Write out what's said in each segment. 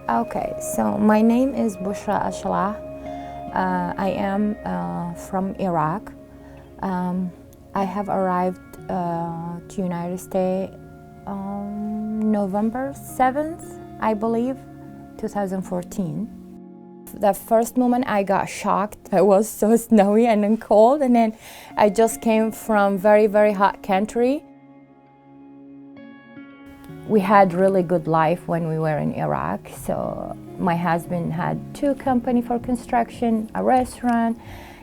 Okay, so my name is Bushra I am from Iraq. I have arrived to United States November 7th, I believe, 2014. The first moment I got shocked. It was so snowy and then cold, and then I just came from very, very hot country. We had really good life when we were in Iraq. So my husband had 2 companies for construction, a restaurant.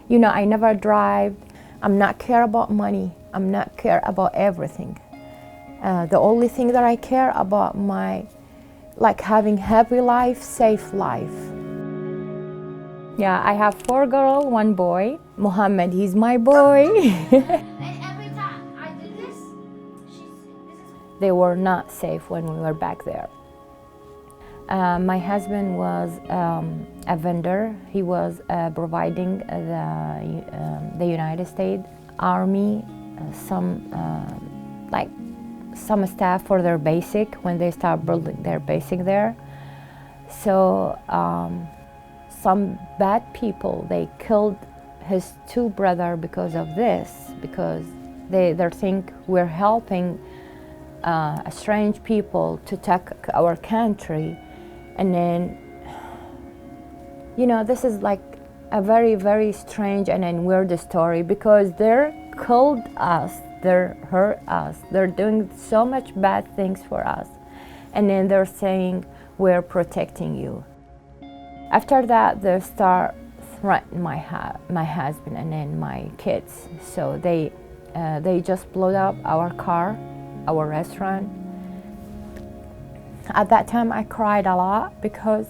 You know, I never drive. I'm not care about money. I'm not care about everything. The only thing that I care about like having happy life, safe life. Yeah, I have 4 girls, 1 boy. Muhammad, he's my boy. They were not safe when we were back there. My husband was a vendor. He was providing the United States Army some staff for their basic when they start building their basic there. So some bad people, they killed his 2 brothers because of this, because they think we're helping strange people to attack our country. And then, you know, this is like a very, very strange and then weird story, because they're killed us, they're hurt us, they're doing so much bad things for us, and then they're saying we're protecting you. After that, they start threatening my husband and then my kids. So they just blew up our car, our restaurant. At that time, I cried a lot because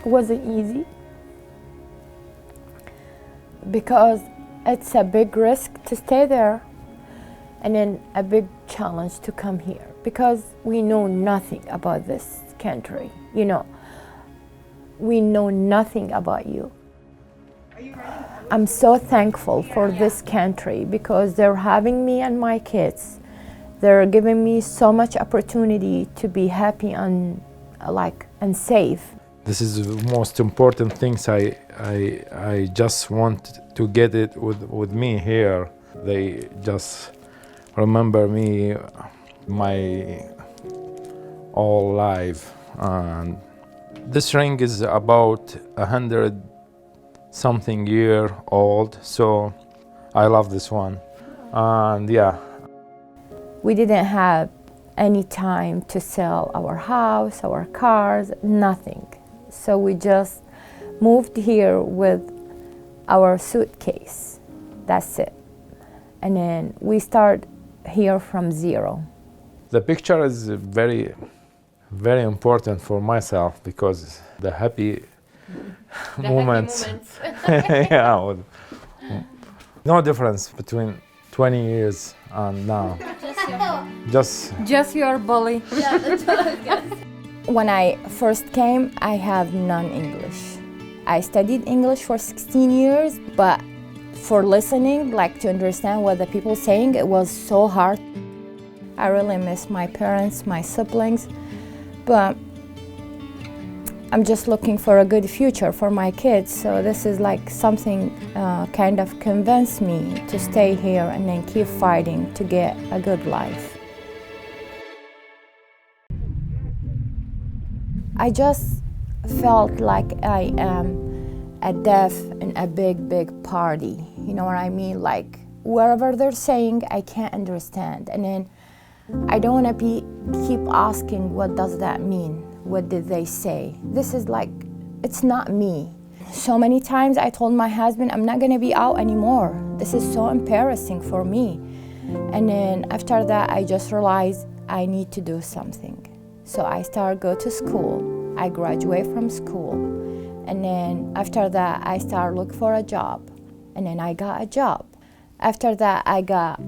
it wasn't easy. Because it's a big risk to stay there, and then a big challenge to come here, because we know nothing about this country. You know, we know nothing about you. I'm so thankful for this country, because they're having me and my kids. They're giving me so much opportunity to be happy and safe. This is the most important things. I just want to get it with me here. They just remember me my whole life. And this ring is about 100-something year old, so I love this one. And yeah. We didn't have any time to sell our house, our cars, nothing. So we just moved here with our suitcase. That's it. And then we start here from zero. The picture is very, very important for myself, because the happy moments. Yeah, no difference between 20 years and now. Just your bully. Yeah, that's what I guess. When I first came, I have non-English. I studied English for 16 years, but for listening, like to understand what the people saying, it was so hard. I really miss my parents, my siblings, but I'm just looking for a good future for my kids. So this is like something kind of convinced me to stay here and then keep fighting to get a good life. I just felt like I am a deaf in a big, big party. You know what I mean? Like wherever they're saying, I can't understand. And then I don't want to keep asking, what does that mean? What did they say? This is like, it's not me. So many times I told my husband, I'm not going to be out anymore. This is so embarrassing for me. And then after that, I just realized I need to do something. So I started go to school. I graduate from school. And then after that, I started look for a job. And then I got a job. After that, I got,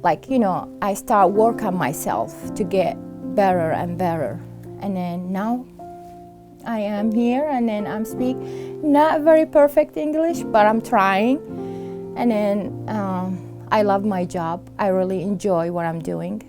I start work on myself to get better and better. And then now I am here, and then I'm speaking not very perfect English, but I'm trying. And then I love my job. I really enjoy what I'm doing.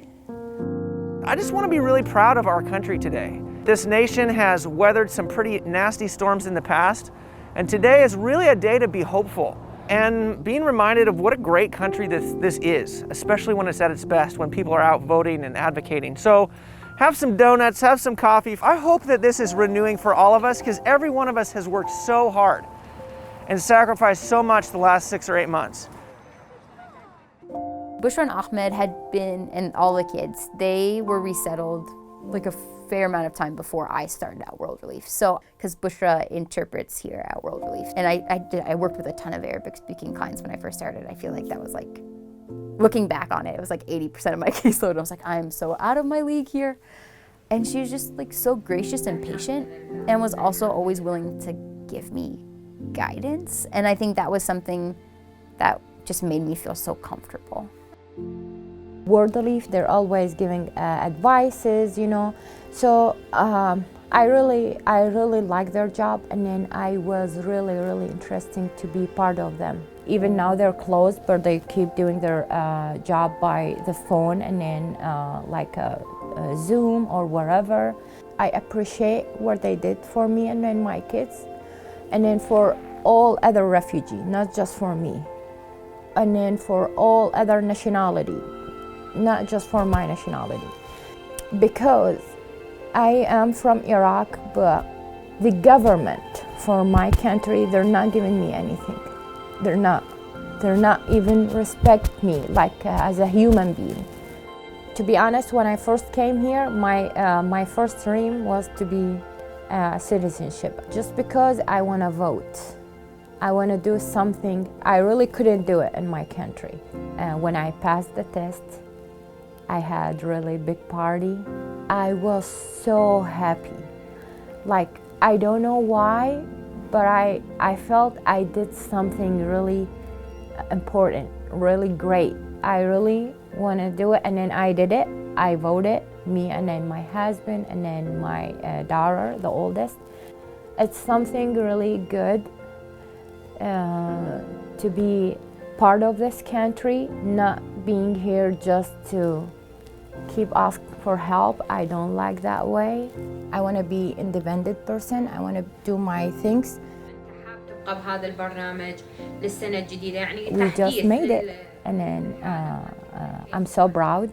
I just want to be really proud of our country today. This nation has weathered some pretty nasty storms in the past, and today is really a day to be hopeful and being reminded of what a great country this is, especially when it's at its best, when people are out voting and advocating. So have some donuts, have some coffee. I hope that this is renewing for all of us, because every one of us has worked so hard and sacrificed so much the last 6 or 8 months. Bushra and Ahmed had been, and all the kids, they were resettled like a fair amount of time before I started at World Relief. So, because Bushra interprets here at World Relief. And I worked with a ton of Arabic speaking clients when I first started. I feel like that was like, looking back on it, it was like 80% of my caseload. I was like, I'm so out of my league here. And she was just like so gracious and patient, and was also always willing to give me guidance. And I think that was something that just made me feel so comfortable. World Relief, they're always giving advices, you know. So I really like their job, and then I was really interesting to be part of them. Even now they're closed, but they keep doing their job by the phone, and then like a Zoom or wherever. I appreciate what they did for me and then my kids, and then for all other refugees, not just for me, and then for all other nationality, not just for my nationality. Because I am from Iraq, but the government for my country, they're not giving me anything. They're not even respect me like as a human being. To be honest, when I first came here, my first dream was to be citizenship, just because I want to vote. I want to do something. I really couldn't do it in my country. When I passed the test, I had really big party. I was so happy. Like, I don't know why, but I felt I did something really important, really great. I really want to do it, and then I did it. I voted, me and then my husband and then my daughter, the oldest. It's something really good to be part of this country, not being here just to keep asking for help. I don't like that way. I want to be independent person. I want to do my things. We just made it, and then I'm so proud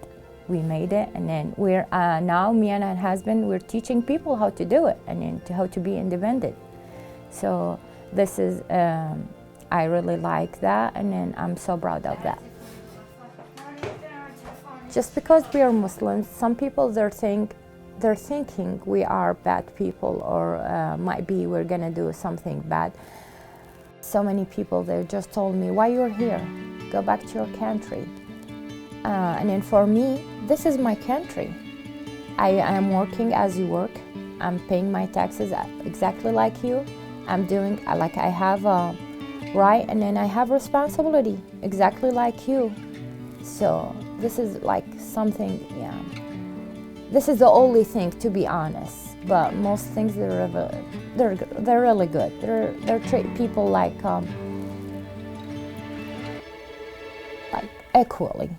we made it, and then we're now me and my husband, we're teaching people how to do it, and then how to be independent. So this is I really like that, and then I'm so proud of that. Just because we are Muslims, some people they're thinking we are bad people, or might be we're gonna do something bad. So many people, they just told me, why you're here? Go back to your country. And then for me, this is my country. I am working as you work. I'm paying my taxes exactly like you. I'm doing, like I have a right, and then I have responsibility exactly like you. So this is like something, yeah. This is the only thing, to be honest. But most things they're really good. They treat people like equally.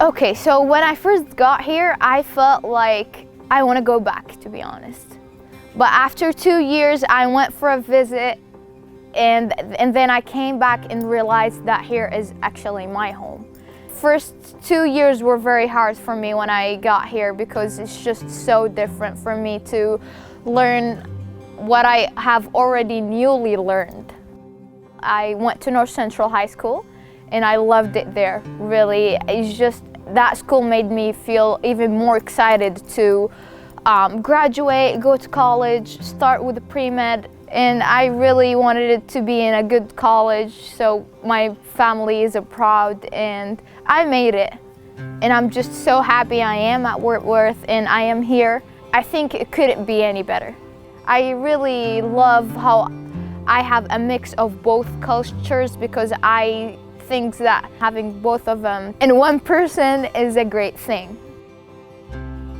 Okay, so when I first got here, I felt like I want to go back, to be honest. But after 2 years, I went for a visit, and then I came back and realized that here is actually my home. First 2 years were very hard for me when I got here, because it's just so different for me to learn what I have already newly learned. I went to North Central High School, and I loved it there, really. It's just, that school made me feel even more excited to graduate, go to college, start with the pre-med, and I really wanted it to be in a good college, so my family is proud, and I made it. And I'm just so happy I am at Fort Worth, and I am here. I think it couldn't be any better. I really love how I have a mix of both cultures, because I think that having both of them in one person is a great thing.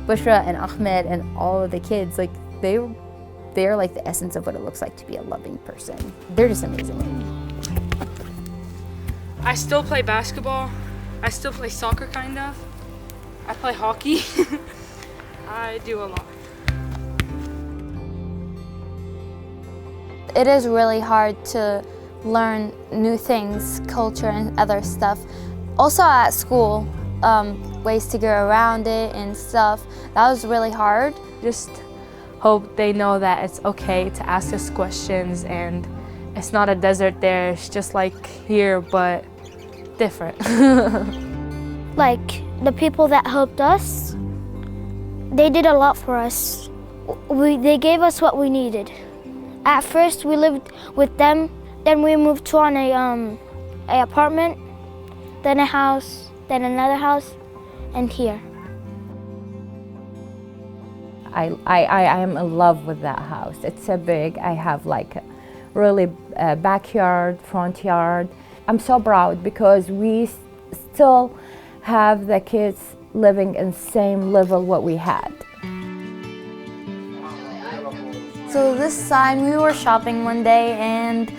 Bushra and Ahmed and all of the kids, like they're like the essence of what it looks like to be a loving person. They're just amazing. I still play basketball, I still play soccer, kind of. I play hockey. I do a lot. It is really hard to learn new things, culture and other stuff. Also at school, ways to get around it and stuff. That was really hard. Just hope they know that it's okay to ask us questions, and it's not a desert there. It's just like here, but different. Like the people that helped us, they did a lot for us. They gave us what we needed. At first we lived with them, then we moved to on a apartment, then a house, then another house, and here. I am in love with that house. It's so big. I have like a really backyard, front yard. I'm so proud because we still have the kids living in the same level what we had. So this time we were shopping one day and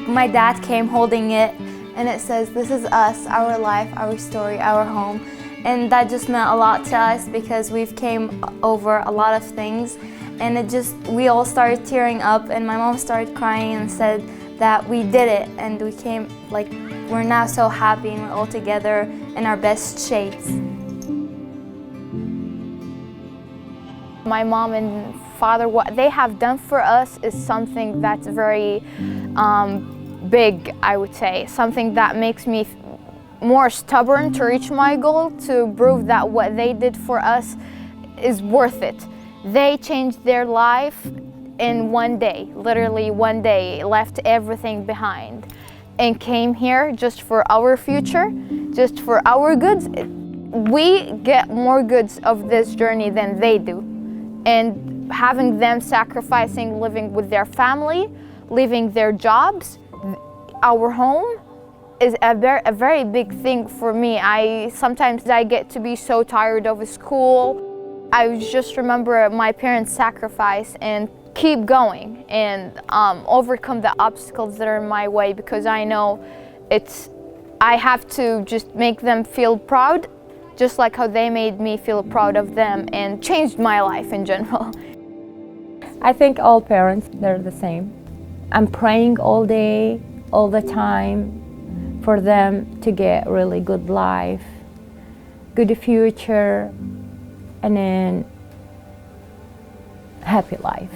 my dad came holding it, and it says, "This is us, our life, our story, our home." And that just meant a lot to us because we've came over a lot of things, and we all started tearing up, and my mom started crying and said that we did it, and we came, like, we're now so happy and we're all together in our best shapes. My mom and father, what they have done for us is something that's very big, I would say. Something that makes me more stubborn to reach my goal, to prove that what they did for us is worth it. They changed their life in one day, literally one day, left everything behind and came here just for our future, just for our goods. We get more goods of this journey than they do. And having them sacrificing living with their family, leaving their jobs, our home, is a very big thing for me. Sometimes I get to be so tired of school. I just remember my parents' sacrifice and keep going and overcome the obstacles that are in my way, because I know I have to just make them feel proud, just like how they made me feel proud of them and changed my life in general. I think all parents, they're the same. I'm praying all day, all the time, for them to get really good life, good future, and then happy life.